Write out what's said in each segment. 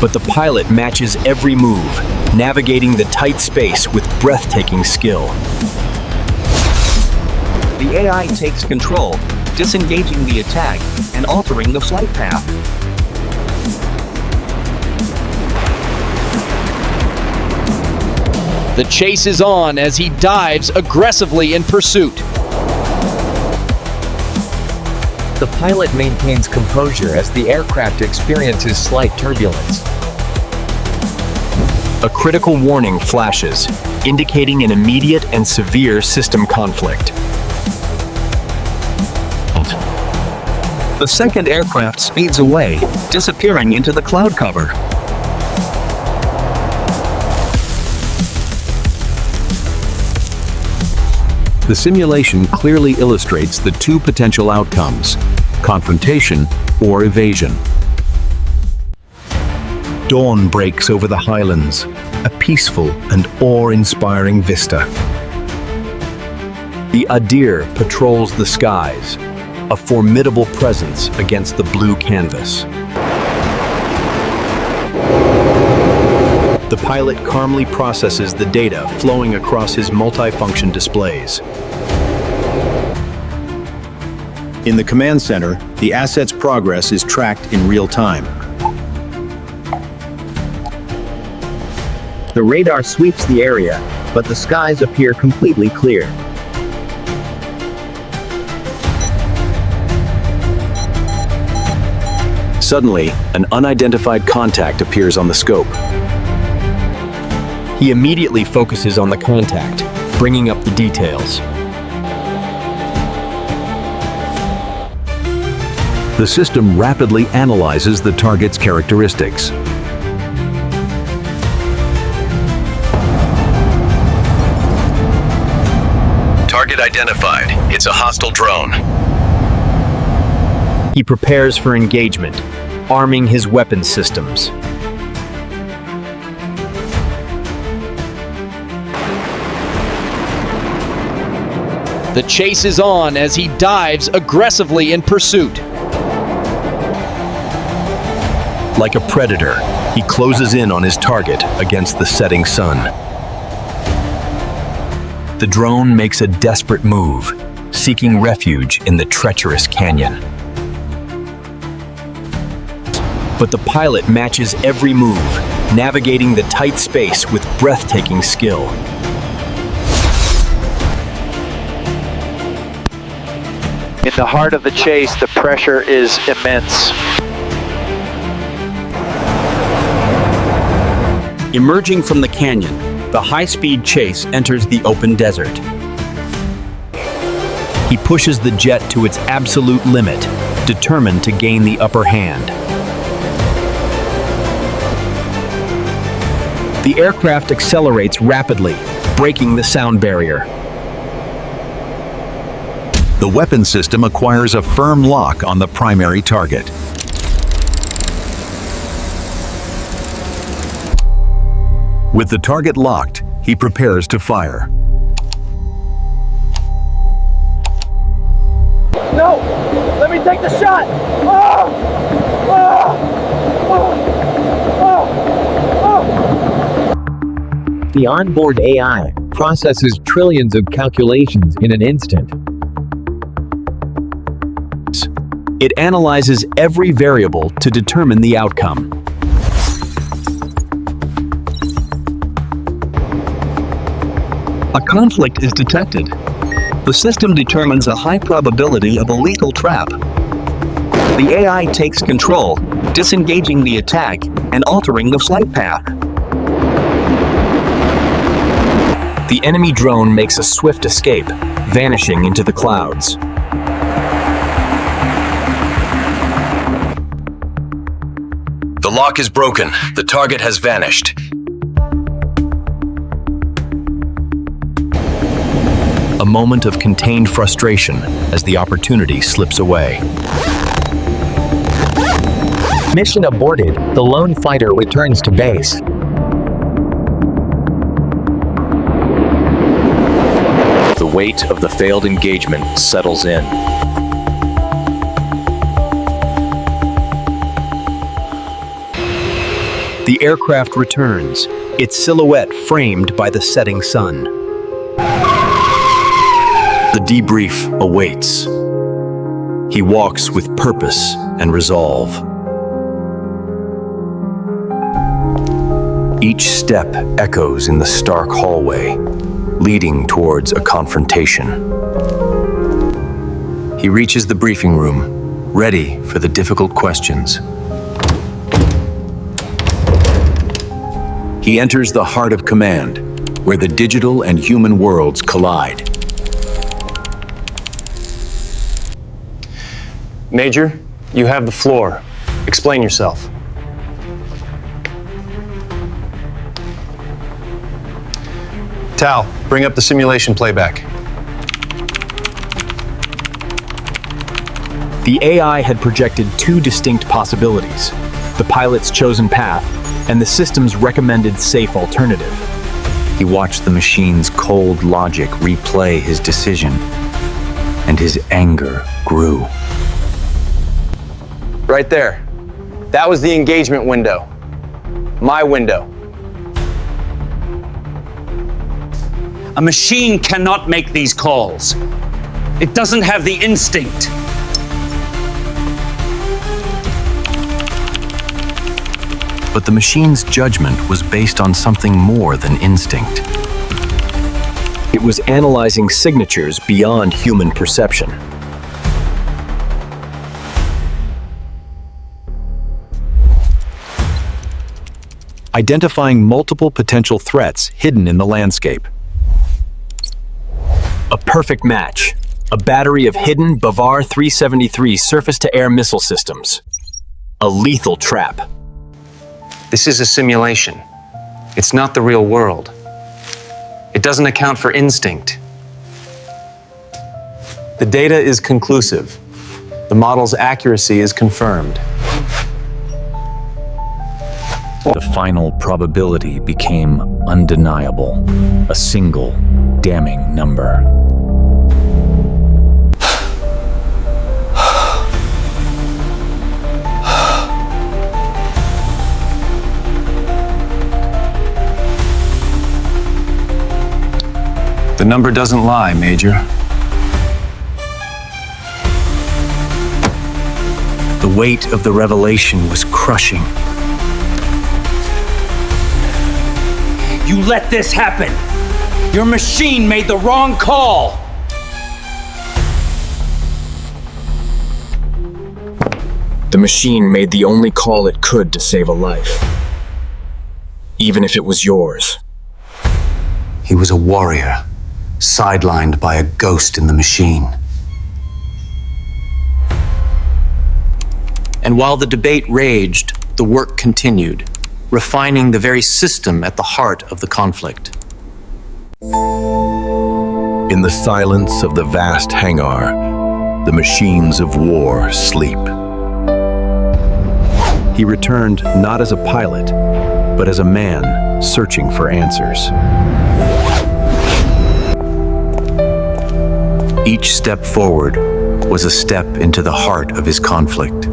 But the pilot matches every move, navigating the tight space with breathtaking skill. The AI takes control, disengaging the attack and altering the flight path. The chase is on as he dives aggressively in pursuit. The pilot maintains composure as the aircraft experiences slight turbulence. A critical warning flashes, indicating an immediate and severe system conflict. The second aircraft speeds away, disappearing into the cloud cover. The simulation clearly illustrates the two potential outcomes: confrontation or evasion. Dawn breaks over the highlands, a peaceful and awe-inspiring vista. The Adir patrols the skies, a formidable presence against the blue canvas. The pilot calmly processes the data flowing across his multifunction displays. In the command center, the asset's progress is tracked in real time. The radar sweeps the area, but the skies appear completely clear. Suddenly, an unidentified contact appears on the scope. He immediately focuses on the contact, bringing up the details. The system rapidly analyzes the target's characteristics. Target identified. It's a hostile drone. He prepares for engagement, arming his weapon systems. The chase is on as he dives aggressively in pursuit. Like a predator, he closes in on his target against the setting sun. The drone makes a desperate move, seeking refuge in the treacherous canyon. But the pilot matches every move, navigating the tight space with breathtaking skill. In the heart of the chase, the pressure is immense. Emerging from the canyon, the high-speed chase enters the open desert. He pushes the jet to its absolute limit, determined to gain the upper hand. The aircraft accelerates rapidly, breaking the sound barrier. The weapon system acquires a firm lock on the primary target. With the target locked, he prepares to fire. No! Let me take the shot! Oh! Oh! Oh! Oh! The onboard AI processes trillions of calculations in an instant. It analyzes every variable to determine the outcome. A conflict is detected. The system determines a high probability of a lethal trap. The AI takes control, disengaging the attack and altering the flight path. The enemy drone makes a swift escape, vanishing into the clouds. The lock is broken. The target has vanished. A moment of contained frustration as the opportunity slips away. Mission aborted. The lone fighter returns to base. The weight of the failed engagement settles in. The aircraft returns, its silhouette framed by the setting sun. The debrief awaits. He walks with purpose and resolve. Each step echoes in the stark hallway, leading towards a confrontation. He reaches the briefing room, ready for the difficult questions. He enters the heart of command, where the digital and human worlds collide. Major, you have the floor. Explain yourself. Tal, bring up the simulation playback. The AI had projected two distinct possibilities: the pilot's chosen path and the system's recommended safe alternative. He watched the machine's cold logic replay his decision, and his anger grew. Right there. That was the engagement window. My window. A machine cannot make these calls. It doesn't have the instinct. But the machine's judgment was based on something more than instinct. It was analyzing signatures beyond human perception. Identifying multiple potential threats hidden in the landscape. A perfect match. A battery of hidden Bavar 373 surface-to-air missile systems. A lethal trap. This is a simulation. It's not the real world. It doesn't account for instinct. The data is conclusive. The model's accuracy is confirmed. The final probability became undeniable. A single, damning number. The number doesn't lie, Major. The weight of the revelation was crushing. You let this happen. Your machine made the wrong call. The machine made the only call it could to save a life. Even if it was yours. He was a warrior, sidelined by a ghost in the machine. And while the debate raged, the work continued, refining the very system at the heart of the conflict. In the silence of the vast hangar, the machines of war sleep. He returned not as a pilot, but as a man searching for answers. Each step forward was a step into the heart of his conflict.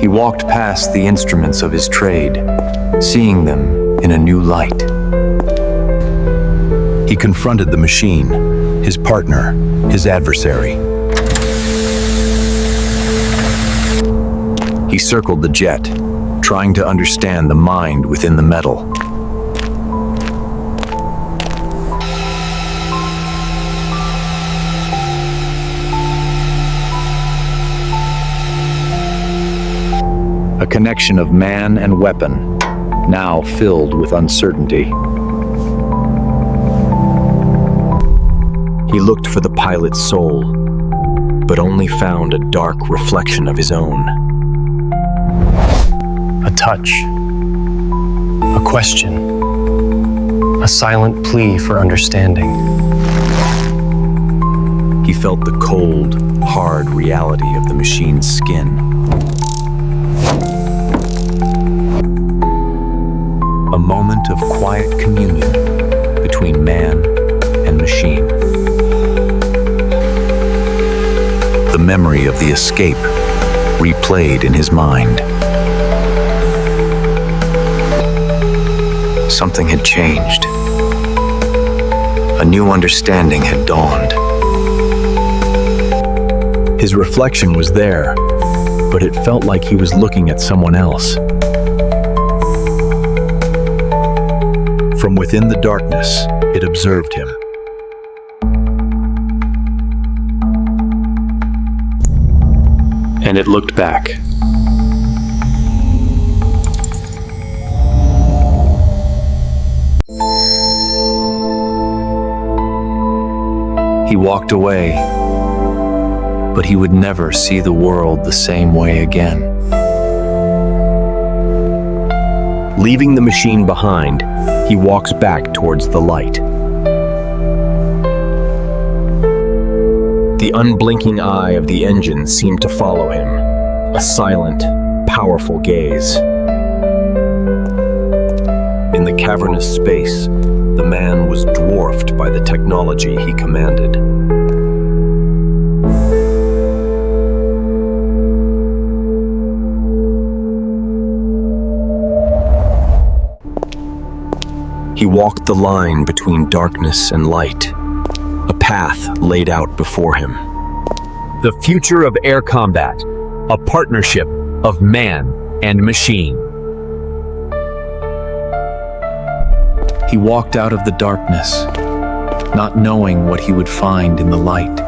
He walked past the instruments of his trade, seeing them in a new light. He confronted the machine, his partner, his adversary. He circled the jet, trying to understand the mind within the metal. A connection of man and weapon, now filled with uncertainty. He looked for the pilot's soul, but only found a dark reflection of his own. A touch. A question. A silent plea for understanding. He felt the cold, hard reality of the machine's skin. A moment of quiet communion between man and machine. The memory of the escape replayed in his mind. Something had changed. A new understanding had dawned. His reflection was there, but it felt like he was looking at someone else. From within the darkness, it observed him. And it looked back. He walked away, but he would never see the world the same way again. Leaving the machine behind, he walks back towards the light. The unblinking eye of the engine seemed to follow him, a silent, powerful gaze. In the cavernous space, the man was dwarfed by the technology he commanded. He walked the line between darkness and light, a path laid out before him. The future of air combat, a partnership of man and machine. He walked out of the darkness, not knowing what he would find in the light.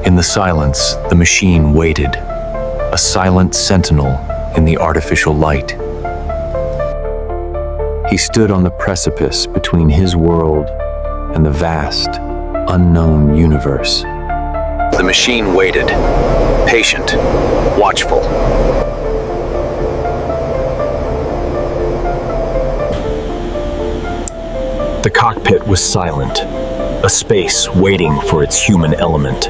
In the silence, the machine waited, a silent sentinel in the artificial light. He stood on the precipice between his world and the vast, unknown universe. The machine waited, patient, watchful. The cockpit was silent, a space waiting for its human element.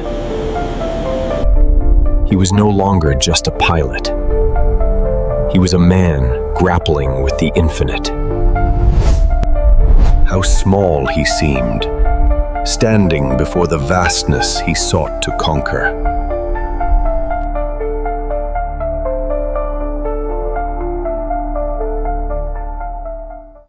He was no longer just a pilot. He was a man grappling with the infinite. How small he seemed, standing before the vastness he sought to conquer.